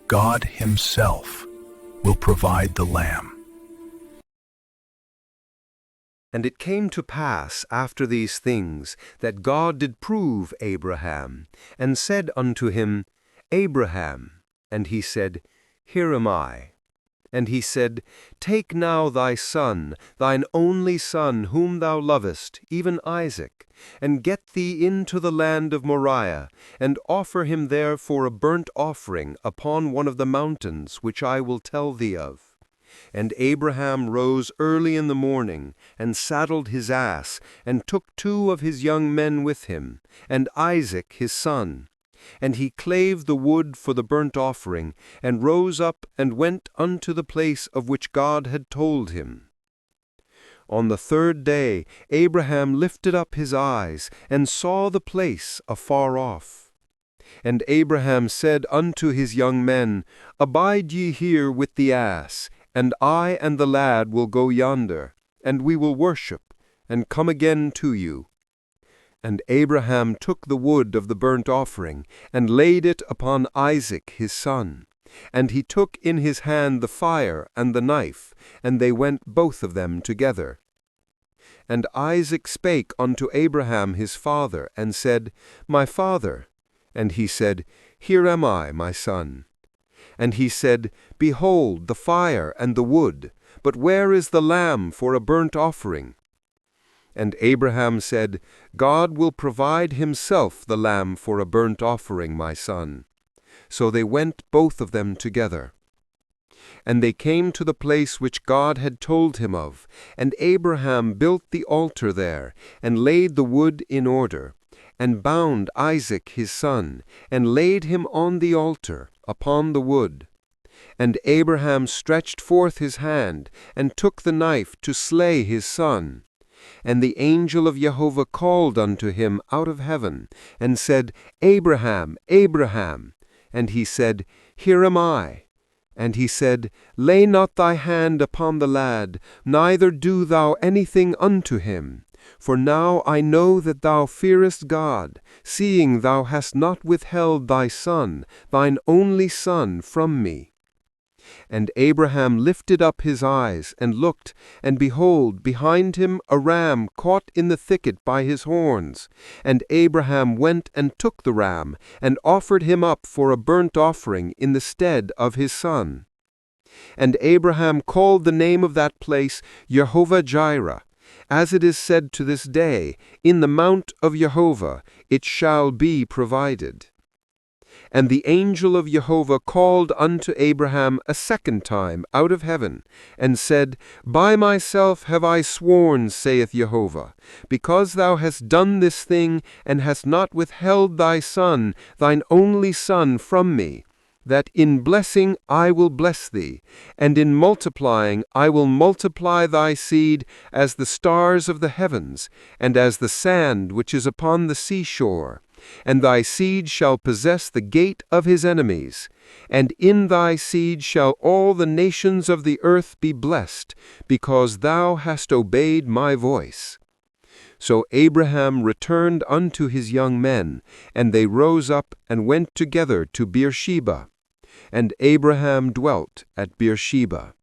God Himself will provide the lamb. And it came to pass after these things that God did prove Abraham, and said unto him, Abraham. And he said, Here am I. And he said, Take now thy son, thine only son, whom thou lovest, even Isaac, and get thee into the land of Moriah, and offer him there for a burnt offering upon one of the mountains which I will tell thee of. And Abraham rose early in the morning, and saddled his ass, and took 2 of his young men with him, and Isaac his son. And he clave the wood for the burnt offering, and rose up and went unto the place of which God had told him. On the 3rd day Abraham lifted up his eyes, and saw the place afar off. And Abraham said unto his young men, Abide ye here with the ass, and I and the lad will go yonder, and we will worship, and come again to you. And Abraham took the wood of the burnt offering, and laid it upon Isaac his son. And he took in his hand the fire and the knife, and they went both of them together. And Isaac spake unto Abraham his father, and said, My father. And he said, Here am I, my son. And he said, Behold the fire and the wood, but where is the lamb for a burnt offering? And Abraham said, God will provide himself the lamb for a burnt offering, my son. So they went both of them together. And they came to the place which God had told him of, and Abraham built the altar there, and laid the wood in order, and bound Isaac his son, and laid him on the altar, upon the wood. And Abraham stretched forth his hand, and took the knife to slay his son. And the angel of Jehovah called unto him out of heaven, and said, Abraham, Abraham. And he said, Here am I. And he said, Lay not thy hand upon the lad, neither do thou anything unto him. For now I know that thou fearest God, seeing thou hast not withheld thy son, thine only son, from me. And Abraham lifted up his eyes, and looked, and behold, behind him a ram caught in the thicket by his horns. And Abraham went and took the ram, and offered him up for a burnt offering in the stead of his son. And Abraham called the name of that place Jehovah-Jireh, as it is said to this day, In the mount of Jehovah it shall be provided. And the angel of Jehovah called unto Abraham a second time out of heaven, and said, By myself have I sworn, saith Jehovah, because thou hast done this thing, and hast not withheld thy son, thine only son, from me, that in blessing I will bless thee, and in multiplying I will multiply thy seed as the stars of the heavens, and as the sand which is upon the seashore. And thy seed shall possess the gate of his enemies, and in thy seed shall all the nations of the earth be blessed, because thou hast obeyed my voice. So Abraham returned unto his young men, and they rose up and went together to Beersheba. And Abraham dwelt at Beersheba.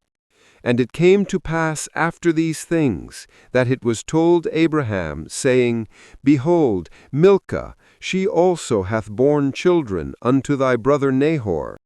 And it came to pass after these things, that it was told Abraham, saying, Behold, Milcah, she also hath borne children unto thy brother Nahor.